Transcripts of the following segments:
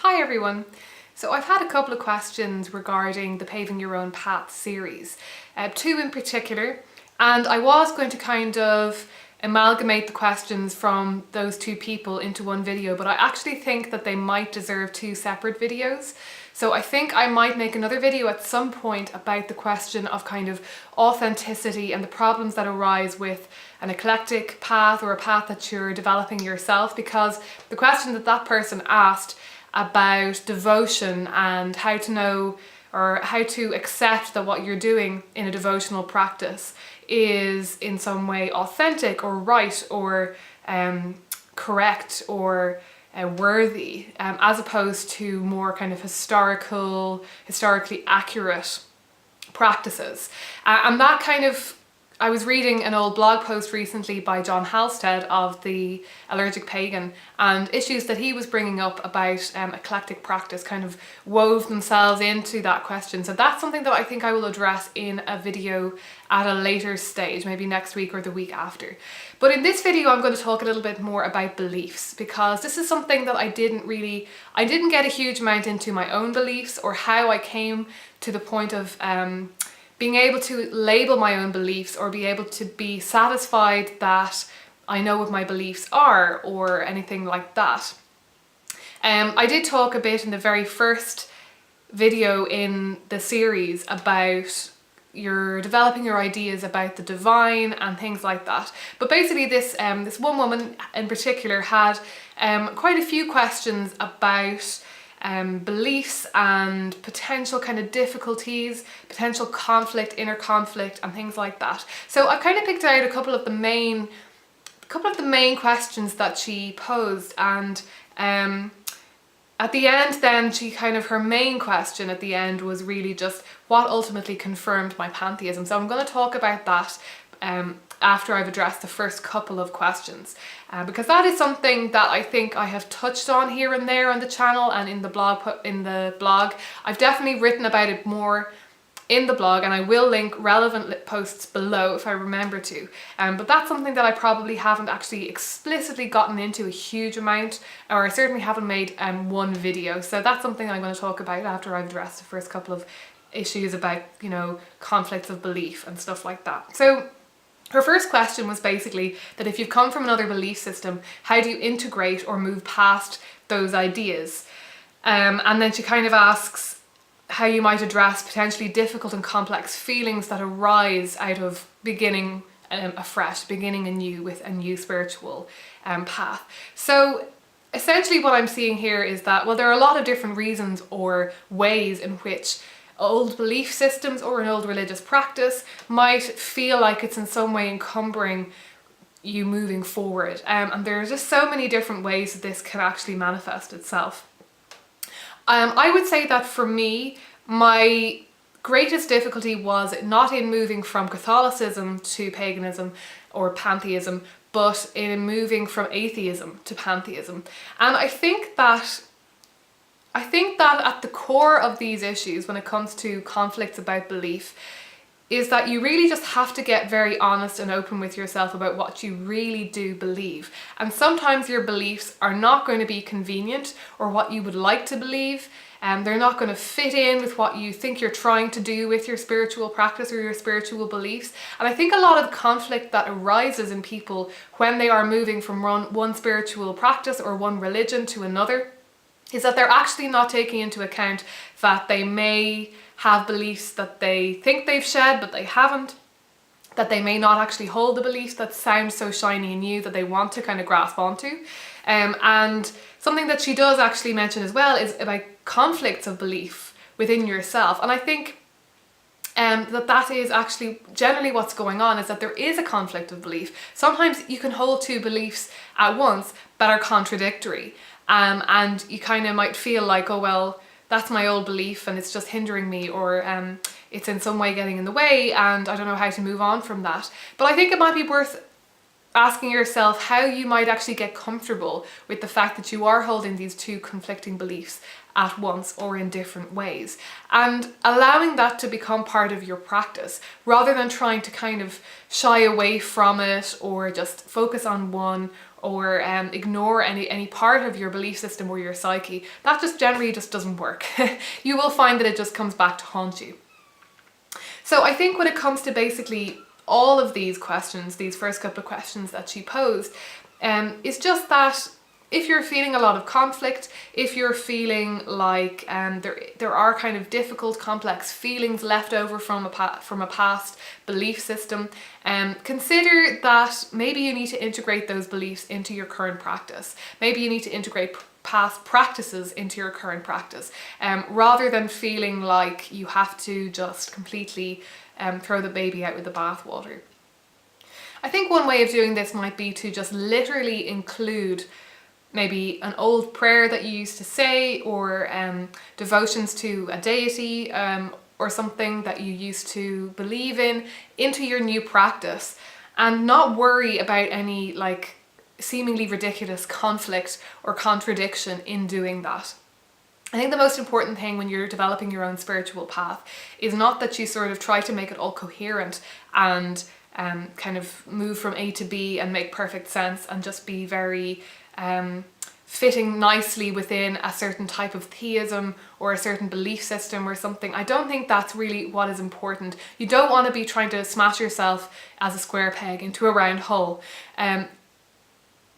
Hi everyone! So I've had a couple of questions regarding the Paving Your Own Path series, two in particular, and I was going to kind of amalgamate the questions from those two people into one video, but I actually think that they might deserve two separate videos. So I think I might make another video at some point about the question of kind of authenticity and the problems that arise with an eclectic path or a path that you're developing yourself, because the question that that person asked about devotion and how to know or how to accept that what you're doing in a devotional practice is in some way authentic or right or correct or worthy, as opposed to more kind of historically accurate practices. And that kind of, I was reading an old blog post recently by John Halstead of the Allergic Pagan, and issues that he was bringing up about eclectic practice kind of wove themselves into that question. So that's something that I think I will address in a video at a later stage, maybe next week or the week after. But in this video I'm going to talk a little bit more about beliefs, because this is something that I didn't get a huge amount into my own beliefs, or how I came to the point of being able to label my own beliefs or be able to be satisfied that I know what my beliefs are or anything like that. I did talk a bit in the very first video in the series about developing your ideas about the divine and things like that. But basically this one woman in particular had quite a few questions about beliefs and potential kind of difficulties, potential conflict, inner conflict and things like that. So I kind of picked out a couple of the main questions that she posed, and at the end then her main question at the end was really just what ultimately confirmed my pantheism. So I'm going to talk about that after I've addressed the first couple of questions, because that is something that I think I have touched on here and there on the channel and in the blog. I've definitely written about it more in the blog, and I will link relevant posts below if I remember to. But that's something that I probably haven't actually explicitly gotten into a huge amount, or I certainly haven't made one video. So that's something I'm going to talk about after I've addressed the first couple of issues about, conflicts of belief and stuff like that. So her first question was basically that if you've come from another belief system, how do you integrate or move past those ideas? And then she kind of asks how you might address potentially difficult and complex feelings that arise out of beginning afresh, beginning anew with a new spiritual path. So essentially what I'm seeing here is that, well, there are a lot of different reasons or ways in which old belief systems or an old religious practice might feel like it's in some way encumbering you moving forward. And there are just so many different ways that this can actually manifest itself. I would say that for me, my greatest difficulty was not in moving from Catholicism to paganism or pantheism, but in moving from atheism to pantheism. And I think that at the core of these issues, when it comes to conflicts about belief, is that you really just have to get very honest and open with yourself about what you really do believe. And sometimes your beliefs are not going to be convenient or what you would like to believe, and they're not going to fit in with what you think you're trying to do with your spiritual practice or your spiritual beliefs. And I think a lot of the conflict that arises in people when they are moving from one spiritual practice or one religion to another is that they're actually not taking into account that they may have beliefs that they think they've shed but they haven't, that they may not actually hold the beliefs that sound so shiny and new that they want to kind of grasp onto. And something that she does actually mention as well is about conflicts of belief within yourself. And I think that is actually generally what's going on, is that there is a conflict of belief. Sometimes you can hold two beliefs at once that are contradictory. And you kind of might feel like, oh well, that's my old belief and it's just hindering me, or it's in some way getting in the way and I don't know how to move on from that. But I think it might be worth asking yourself how you might actually get comfortable with the fact that you are holding these two conflicting beliefs at once or in different ways, and allowing that to become part of your practice rather than trying to kind of shy away from it or just focus on one or ignore any part of your belief system or your psyche, that just generally just doesn't work. You will find that it just comes back to haunt you. So I think when it comes to basically all of these questions, these first couple of questions that she posed, is just that if you're feeling a lot of conflict, if you're feeling like there are kind of difficult, complex feelings left over from a past belief system, consider that maybe you need to integrate those beliefs into your current practice. Maybe you need to integrate past practices into your current practice, rather than feeling like you have to just completely throw the baby out with the bathwater. I think one way of doing this might be to just literally include maybe an old prayer that you used to say, or devotions to a deity, or something that you used to believe in, into your new practice, and not worry about any like seemingly ridiculous conflict or contradiction in doing that. I think the most important thing when you're developing your own spiritual path is not that you sort of try to make it all coherent and kind of move from A to B and make perfect sense and just be very fitting nicely within a certain type of theism or a certain belief system or something. I don't think that's really what is important. You don't want to be trying to smash yourself as a square peg into a round hole.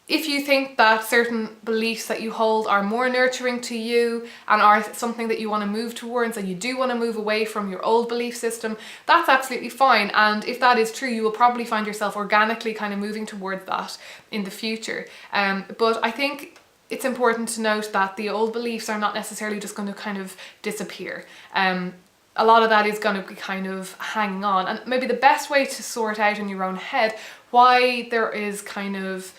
If you think that certain beliefs that you hold are more nurturing to you and are something that you want to move towards, and you do want to move away from your old belief system, that's absolutely fine. And if that is true, you will probably find yourself organically kind of moving towards that in the future. But I think it's important to note that the old beliefs are not necessarily just going to kind of disappear. A lot of that is going to be kind of hanging on. And maybe the best way to sort out in your own head why there is kind of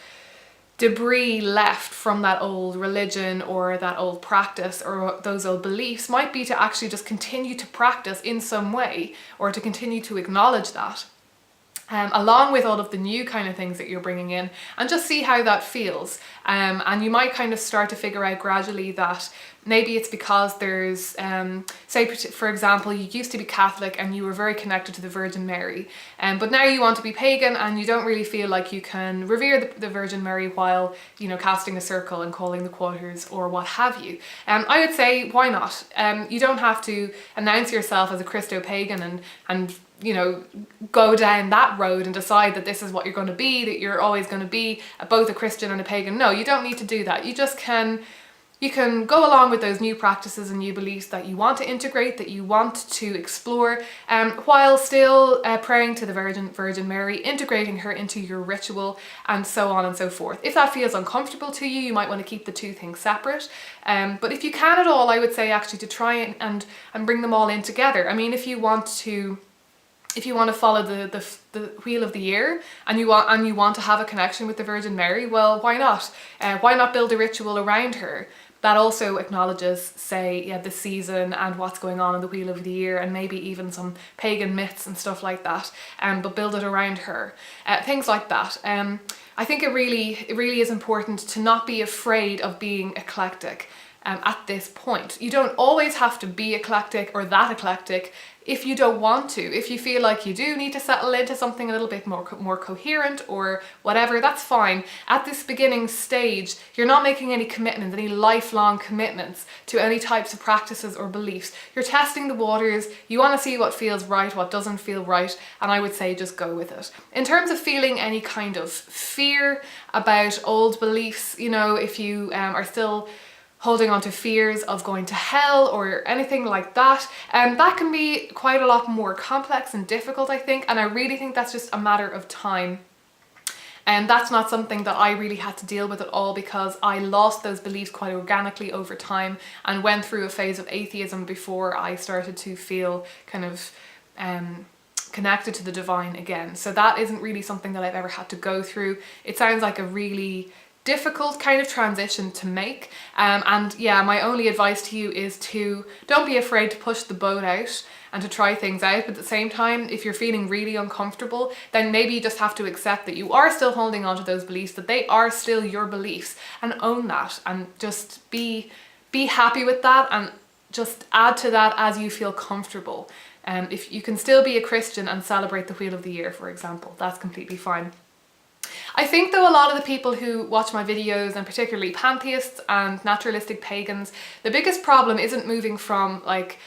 debris left from that old religion or that old practice or those old beliefs might be to actually just continue to practice in some way, or to continue to acknowledge that, along with all of the new kind of things that you're bringing in, and just see how that feels. And you might kind of start to figure out gradually that maybe it's because there's, say for example, you used to be Catholic and you were very connected to the Virgin Mary, but now you want to be pagan and you don't really feel like you can revere the Virgin Mary while, you know, casting a circle and calling the quarters or what have you. I would say, why not? You don't have to announce yourself as a Christo-pagan and you know, go down that road and decide that this is what you're going to be, that you're always going to be both a Christian and a pagan. No, you don't need to do that. You just you can go along with those new practices and new beliefs that you want to integrate, that you want to explore, while still praying to the Virgin Mary, integrating her into your ritual, and so on and so forth. If that feels uncomfortable to you, you might want to keep the two things separate. But if you can at all, I would say actually to try and bring them all in together. I mean, if you want to follow the wheel of the year and you want to have a connection with the Virgin Mary, well, why not? Why not build a ritual around her that also acknowledges, say, the season and what's going on in the wheel of the year, and maybe even some pagan myths and stuff like that, but build it around her. Things like that. I think it really is important to not be afraid of being eclectic. At this point, you don't always have to be eclectic or that eclectic. If you don't want to, if you feel like you do need to settle into something a little bit more coherent or whatever, that's fine. At this beginning stage, you're not making any commitments, any lifelong commitments to any types of practices or beliefs. You're testing the waters. You want to see what feels right, what doesn't feel right, and I would say just go with it. In terms of feeling any kind of fear about old beliefs, you know, if you are still holding on to fears of going to hell or anything like that, that can be quite a lot more complex and difficult, I think, and I really think that's just a matter of time. And that's not something that I really had to deal with at all, because I lost those beliefs quite organically over time and went through a phase of atheism before I started to feel kind of connected to the divine again. So that isn't really something that I've ever had to go through. It sounds like a really difficult kind of transition to make, and yeah, my only advice to you is to don't be afraid to push the boat out and to try things out. But at the same time, if you're feeling really uncomfortable, then maybe you just have to accept that you are still holding on to those beliefs, that they are still your beliefs, and own that, and just be happy with that, and just add to that as you feel comfortable. If you can still be a Christian and celebrate the wheel of the year, for example, that's completely fine. I think though a lot of the people who watch my videos, and particularly pantheists and naturalistic pagans, the biggest problem isn't moving from like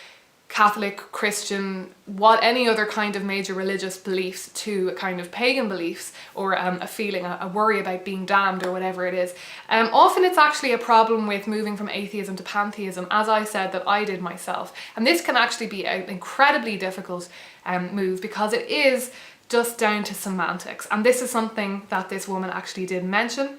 Catholic, Christian, any other kind of major religious beliefs to a kind of pagan beliefs, or a feeling, a worry about being damned or whatever it is. Often it's actually a problem with moving from atheism to pantheism, as I said that I did myself. And this can actually be an incredibly difficult move, because it is just down to semantics. And this is something that this woman actually did mention,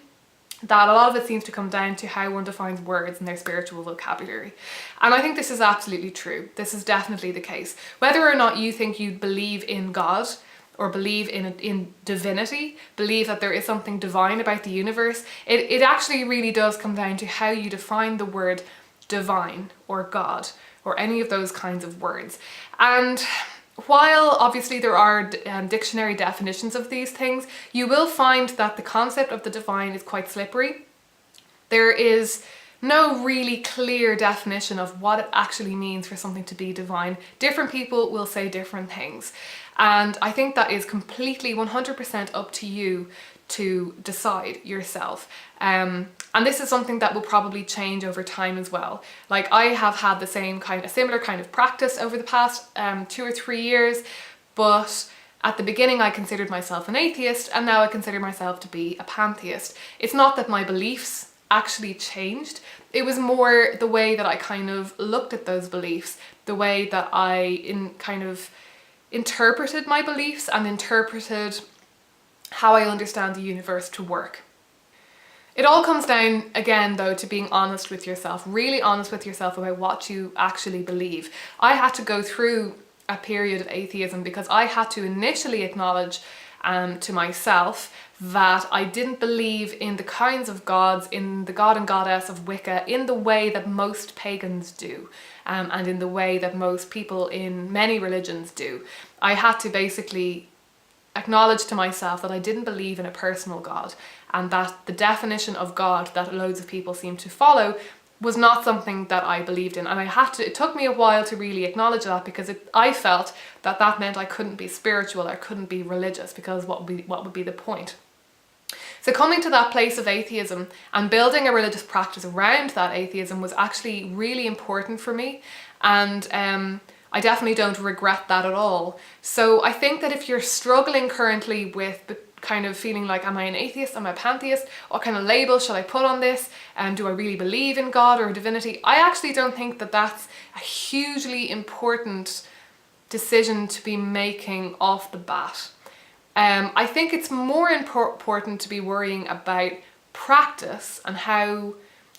that a lot of it seems to come down to how one defines words in their spiritual vocabulary. And I think this is absolutely true. This is definitely the case. Whether or not you think you believe in God, or believe in divinity, believe that there is something divine about the universe, it actually really does come down to how you define the word divine or God, or any of those kinds of words. And while obviously there are dictionary definitions of these things, you will find that the concept of the divine is quite slippery. There is no really clear definition of what it actually means for something to be divine. Different people will say different things. And I think that is completely 100% up to you to decide yourself. And this is something that will probably change over time as well. Like, I have had a similar kind of practice over the past 2 or 3 years, but at the beginning I considered myself an atheist, and now I consider myself to be a pantheist. It's not that my beliefs actually changed, it was more the way that I kind of looked at those beliefs, the way that I interpreted my beliefs and interpreted how I understand the universe to work. It all comes down, again though, to being honest with yourself, really honest with yourself about what you actually believe. I had to go through a period of atheism because I had to initially acknowledge to myself that I didn't believe in the kinds of gods, in the god and goddess of Wicca, in the way that most pagans do, and in the way that most people in many religions do. I had to basically acknowledge to myself that I didn't believe in a personal God, and that the definition of God that loads of people seem to follow was not something that I believed in. And it took me a while to really acknowledge that, because I felt that that meant I couldn't be spiritual, I couldn't be religious, because what would be the point? So coming to that place of atheism and building a religious practice around that atheism was actually really important for me, and I definitely don't regret that at all. So I think that if you're struggling currently with kind of feeling like, am I an atheist, am I a pantheist, what kind of label should I put on this, and do I really believe in God or divinity, I actually don't think that that's a hugely important decision to be making off the bat. I think it's more important to be worrying about practice and how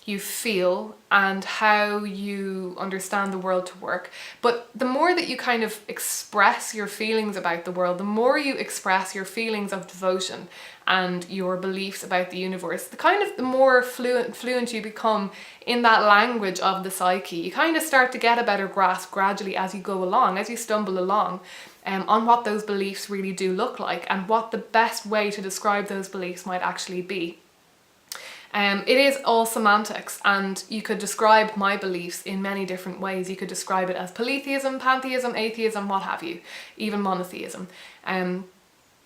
you feel and how you understand the world to work. But the more that you kind of express your feelings about the world, the more you express your feelings of devotion and your beliefs about the universe, the more fluent you become in that language of the psyche. You kind of start to get a better grasp gradually as you go along, as you stumble along, on what those beliefs really do look like and what the best way to describe those beliefs might actually be. It is all semantics, and you could describe my beliefs in many different ways. You could describe it as polytheism, pantheism, atheism, what have you, even monotheism.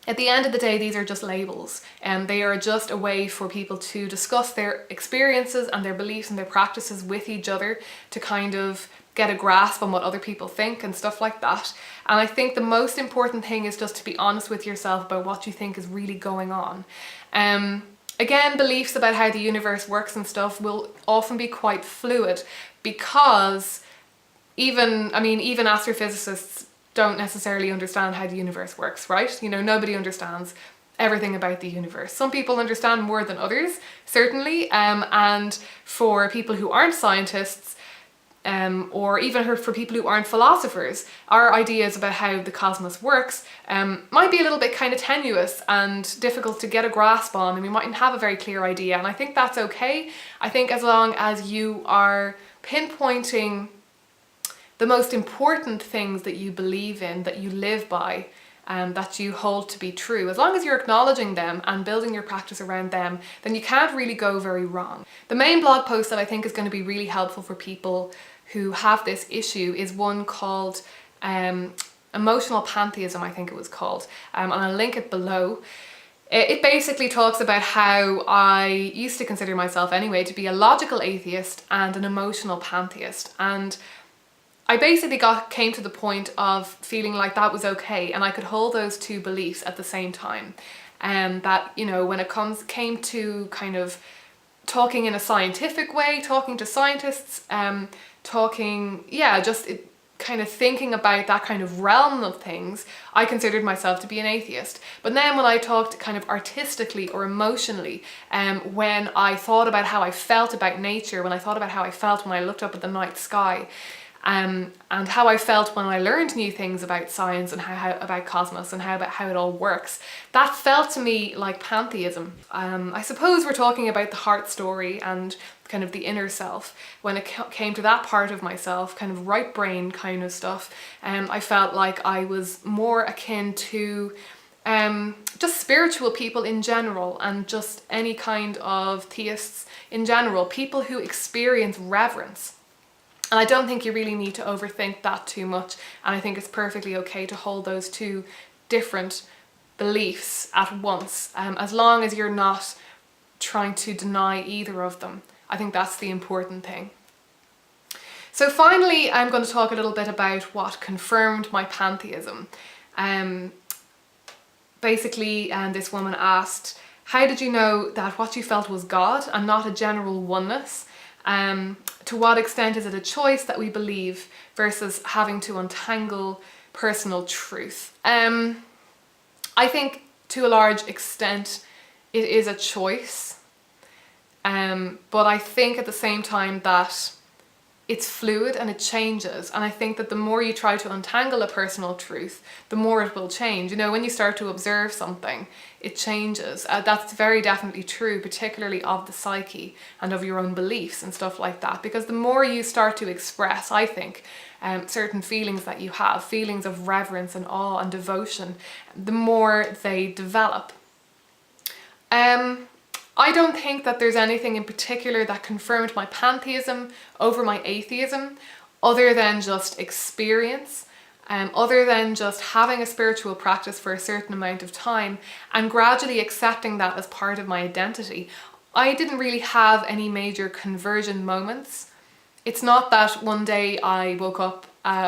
At the end of the day, these are just labels, and they are just a way for people to discuss their experiences and their beliefs and their practices with each other, to kind of get a grasp on what other people think and stuff like that. And I think the most important thing is just to be honest with yourself about what you think is really going on. Again, beliefs about how the universe works and stuff will often be quite fluid, because even astrophysicists don't necessarily understand how the universe works, right? You know, nobody understands everything about the universe. Some people understand more than others, certainly, and for people who aren't scientists, or even for people who aren't philosophers, our ideas about how the cosmos works might be a little bit kind of tenuous and difficult to get a grasp on, and we mightn't have a very clear idea, and I think that's okay. I think as long as you are pinpointing the most important things that you believe in, that you live by, that you hold to be true, as long as you're acknowledging them and building your practice around them, then you can't really go very wrong. The main blog post that I think is going to be really helpful for people who have this issue is one called Emotional Pantheism, I think it was called, and I'll link it below. It basically talks about how I used to consider myself anyway to be a logical atheist and an emotional pantheist, and I basically came to the point of feeling like that was okay and I could hold those two beliefs at the same time. And that, you know, when it came to kind of talking in a scientific way, talking to scientists, kind of thinking about that kind of realm of things, I considered myself to be an atheist. But then when I talked kind of artistically or emotionally, when I thought about how I felt about nature, when I thought about how I felt when I looked up at the night sky, and how I felt when I learned new things about science and how about cosmos and about how it all works, that felt to me like pantheism. I suppose we're talking about the heart story and kind of the inner self. When it came to that part of myself, kind of right brain kind of stuff, I felt like I was more akin to just spiritual people in general, and just any kind of theists in general, people who experience reverence. And I don't think you really need to overthink that too much, and I think it's perfectly okay to hold those two different beliefs at once, as long as you're not trying to deny either of them. I think that's the important thing. So finally, I'm going to talk a little bit about what confirmed my pantheism. Basically, this woman asked, how did you know that what you felt was God and not a general oneness? To what extent is it a choice that we believe versus having to untangle personal truth? I think to a large extent it is a choice, but I think at the same time that it's fluid and it changes, and I think that the more you try to untangle a personal truth, the more it will change. You know, when you start to observe something, it changes. That's very definitely true, particularly of the psyche and of your own beliefs and stuff like that, because the more you start to express, I think, certain feelings that you have, feelings of reverence and awe and devotion, the more they develop. I don't think that there's anything in particular that confirmed my pantheism over my atheism, other than just experience, other than just having a spiritual practice for a certain amount of time and gradually accepting that as part of my identity. I didn't really have any major conversion moments. It's not that one day I woke up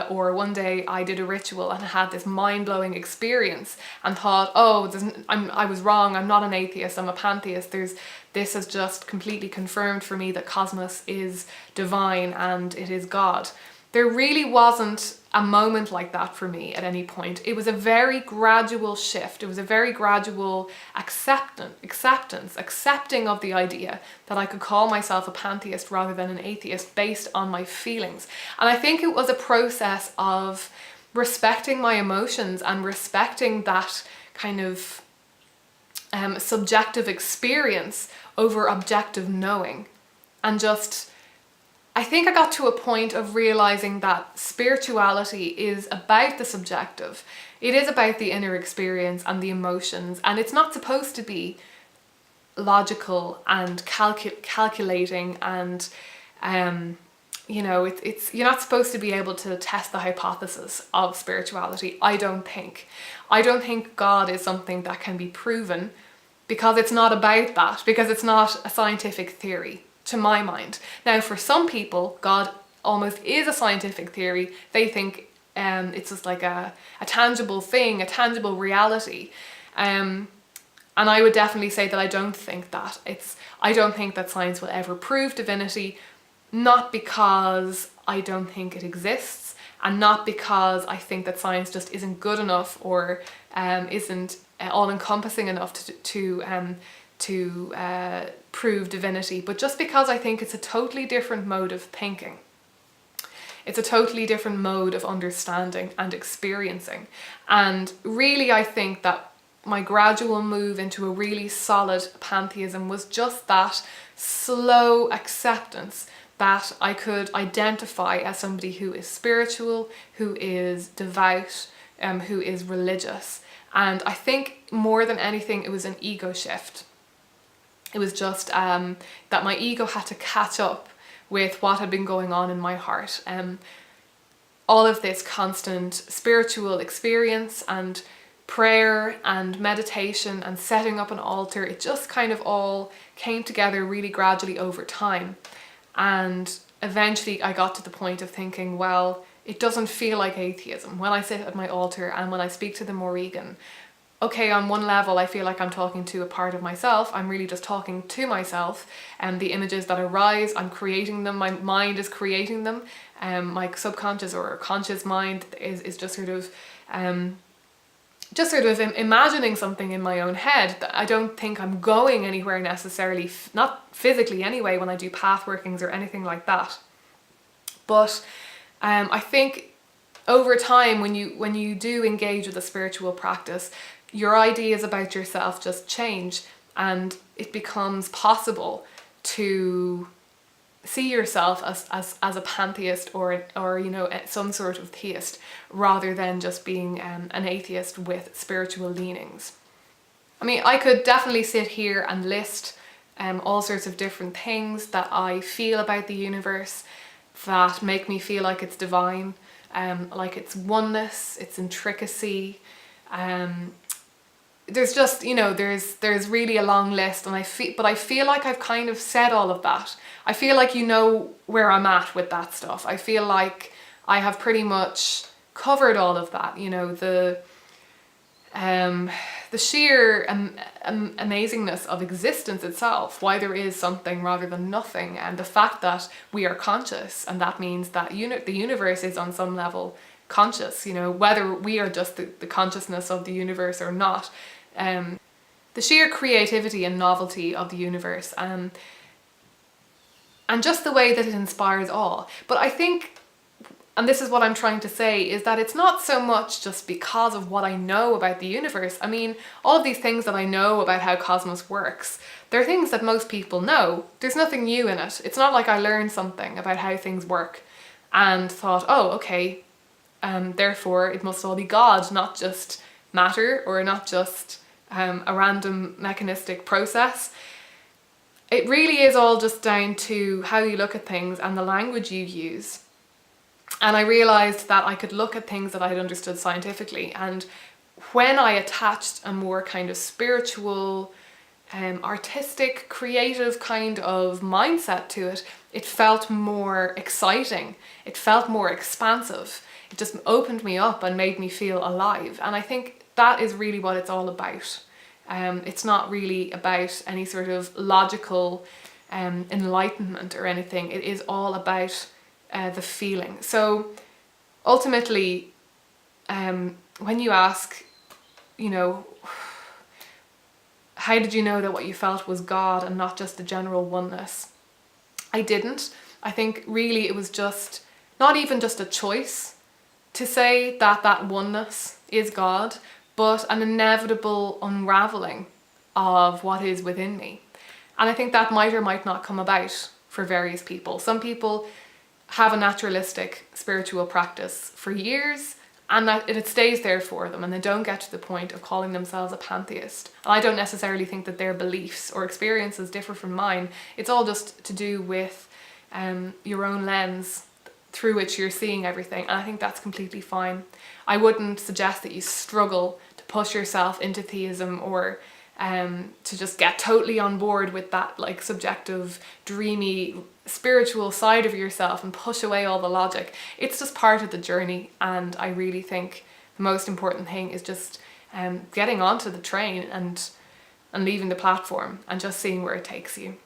or one day I did a ritual and had this mind-blowing experience and thought, oh, I was wrong, I'm not an atheist, I'm a pantheist. This has just completely confirmed for me that cosmos is divine and it is God. There really wasn't a moment like that for me at any point. It was a very gradual shift. It was a very gradual accepting of the idea that I could call myself a pantheist rather than an atheist based on my feelings. And I think it was a process of respecting my emotions and respecting that kind of subjective experience over objective knowing, and just I think I got to a point of realizing that spirituality is about the subjective. It is about the inner experience and the emotions, and it's not supposed to be logical and calculating and it's you're not supposed to be able to test the hypothesis of spirituality. I don't think God is something that can be proven, because it's not about that, because it's not a scientific theory to my mind. Now, for some people, God almost is a scientific theory. They think it's just like a tangible thing, a tangible reality. And I would definitely say that I don't think that. I don't think that science will ever prove divinity, not because I don't think it exists, and not because I think that science just isn't good enough or isn't all-encompassing enough to prove divinity, but just because I think it's a totally different mode of thinking. It's a totally different mode of understanding and experiencing. And really, I think that my gradual move into a really solid pantheism was just that slow acceptance that I could identify as somebody who is spiritual, who is devout, who is religious. And I think more than anything, it was an ego shift. It was just that my ego had to catch up with what had been going on in my heart. All of this constant spiritual experience and prayer and meditation and setting up an altar, it just kind of all came together really gradually over time. And eventually I got to the point of thinking, well, it doesn't feel like atheism when I sit at my altar and when I speak to the Morrigan. Okay, on one level I feel like I'm talking to a part of myself. I'm really just talking to myself, and the images that arise, I'm creating them, my mind is creating them. My subconscious or conscious mind is just sort of imagining something in my own head. That I don't think I'm going anywhere necessarily, not physically anyway, when I do path workings or anything like that. But I think over time, when you do engage with a spiritual practice, your ideas about yourself just change, and it becomes possible to see yourself as a pantheist or some sort of theist, rather than just being an atheist with spiritual leanings. I mean, I could definitely sit here and list all sorts of different things that I feel about the universe that make me feel like it's divine, like its oneness, its intricacy. There's just, there's really a long list, and I feel like I've kind of said all of that. I feel like you know where I'm at with that stuff. I feel like I have pretty much covered all of that. The sheer amazingness of existence itself, why there is something rather than nothing, and the fact that we are conscious, and that means that the universe is on some level conscious, whether we are just the consciousness of the universe or not. The sheer creativity and novelty of the universe, and just the way that it inspires awe. But I think, and this is what I'm trying to say, is that it's not so much just because of what I know about the universe. I mean, all of these things that I know about how cosmos works, they're things that most people know. There's nothing new in it. It's not like I learned something about how things work and thought, oh, okay, therefore it must all be God, not just matter, or not just a random mechanistic process. It really is all just down to how you look at things and the language you use. And I realised that I could look at things that I had understood scientifically, and when I attached a more kind of spiritual, artistic, creative kind of mindset to it, it felt more exciting. It felt more expansive. It just opened me up and made me feel alive. And I think that is really what it's all about. It's not really about any sort of logical enlightenment or anything. It is all about the feeling. So ultimately, when you ask, how did you know that what you felt was God and not just the general oneness? I didn't. I think really it was just, not even just a choice to say that oneness is God, but an inevitable unraveling of what is within me. And I think that might or might not come about for various people. Some people have a naturalistic spiritual practice for years, and that it stays there for them, and they don't get to the point of calling themselves a pantheist. And I don't necessarily think that their beliefs or experiences differ from mine. It's all just to do with your own lens through which you're seeing everything, and I think that's completely fine. I wouldn't suggest that you struggle to push yourself into theism, or to just get totally on board with that like subjective, dreamy, spiritual side of yourself and push away all the logic. It's just part of the journey, and I really think the most important thing is just getting onto the train and leaving the platform and just seeing where it takes you.